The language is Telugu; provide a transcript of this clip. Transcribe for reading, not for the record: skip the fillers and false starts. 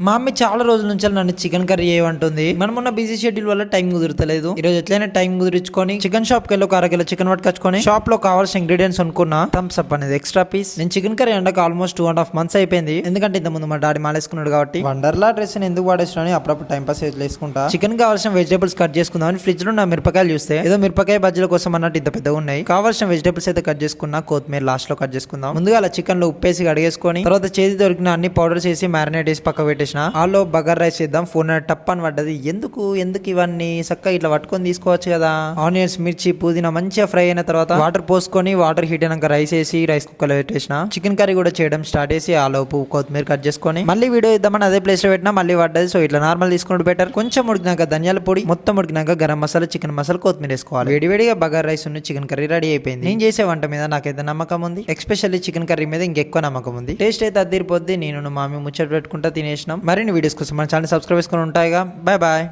మా అమ్మ చాలా రోజుల నుంచి నన్ను చికెన్ కర్రీ చేయమంటుంది. మనం ఉన్న బిజీ షెడ్యూల్ వల్ల టైం కుదురుతలేదు. ఈ రోజు ఎట్లయినా టైం కుదిరించుకొని చికెన్ షాప్ కి వెళ్ళి ఒక అరకిలో చికెన్ పట్టుకొచ్చుకొని షాప్ లో కావాల్సిన ఇంగ్రీడియంట్స్ అనుకున్నా. థమ్స్ అప్ అనేది ఎక్స్ట్రా పీస్. నేను చికెన్ కర్రీ అండక ఆల్మోస్ట్ 2.5 months అయిపోయింది. ఎందుకంటే ఇంత ముందు మా డాడీ మాలేసుకున్నాడు కాబట్టి వండర్లా డ్రెస్ ఎందుకు వాడేసిన అప్పుడప్పుడు టైం పాస్ వేసుకుంటా. చికెన్ కావాల్సిన వెజిటేబుల్స్ కట్ చేసుకుందామని ఫ్రిడ్జ్ లో నా మిరపకాయలు చూస్తే ఏదో మిరపకాయ బజ్జీల కోసం అన్నట్టు ఇంత పెద్దగా ఉన్నాయి. కావాల్సిన వెజిటేబుల్స్ అయితే కట్ చేసుకున్నా. కొత్తిమీర లాస్ట్ లో కట్ చేసుకుందాం. ముందుగా అలా చికెన్ లో ఉప్పేసి కడిగేసుకొని తర్వాత చేతి దొరికిన అన్ని పౌడర్స్ వేసి మ్యారినేట్ చేసి పక్క పెట్టేసిన. ఆలో బగార్ రైస్ చేద్దాం. ఫోన్ టప్ అని పడ్డది. ఎందుకు ఇవన్నీ చక్కగా ఇట్లా పట్టుకొని తీసుకోవచ్చు కదా. ఆనియన్స్, మిర్చి, పుదీనా మంచిగా ఫ్రై అయిన తర్వాత వాటర్ పోసుకొని వాటర్ హీట్ అయినాక రైస్ వేసి రైస్ కుక్కర్ లో పెట్టేసిన. చికెన్ కర్రీ కూడా చేయడం స్టార్ట్ చేసి ఆ లోపు కొత్తిమీర కట్ చేసుకొని మళ్ళీ వీడియో ఇద్దామని అదే ప్లేస్ లో పెట్టినా మళ్ళీ పడ్డది. సో ఇట్లా నార్మల్ తీసుకుంటే బెటర్. కొంచెం ఉడికినాక ధనియాల పొడి, మొత్తం ఉడికినాక గరం మసాలా, చికెన్ మసాలా, కొత్తిమీర వేసుకోవాలి. వేడివేడిగా బగార్ రైస్ ఉన్న చికెన్ కర్రీ రెడీ అయిపోయింది. నేను చేసే వంట మీద నాకైతే నమ్మకం ఉంది. ఎస్పెషల్లీ చికెన్ కర్రీ మీద ఇంకెక్కువ నమ్మకం ఉంది. టేస్ట్ అయితే అదిరిపోద్ది. నేను మామి ముచ్చట పెట్టుకుంటా తినేసినాం. మరిన్ని వీడియోస్ కోసం మన ఛానల్ సబ్స్క్రైబ్ చేసుకొని ఉంటాయిగా. Bye bye.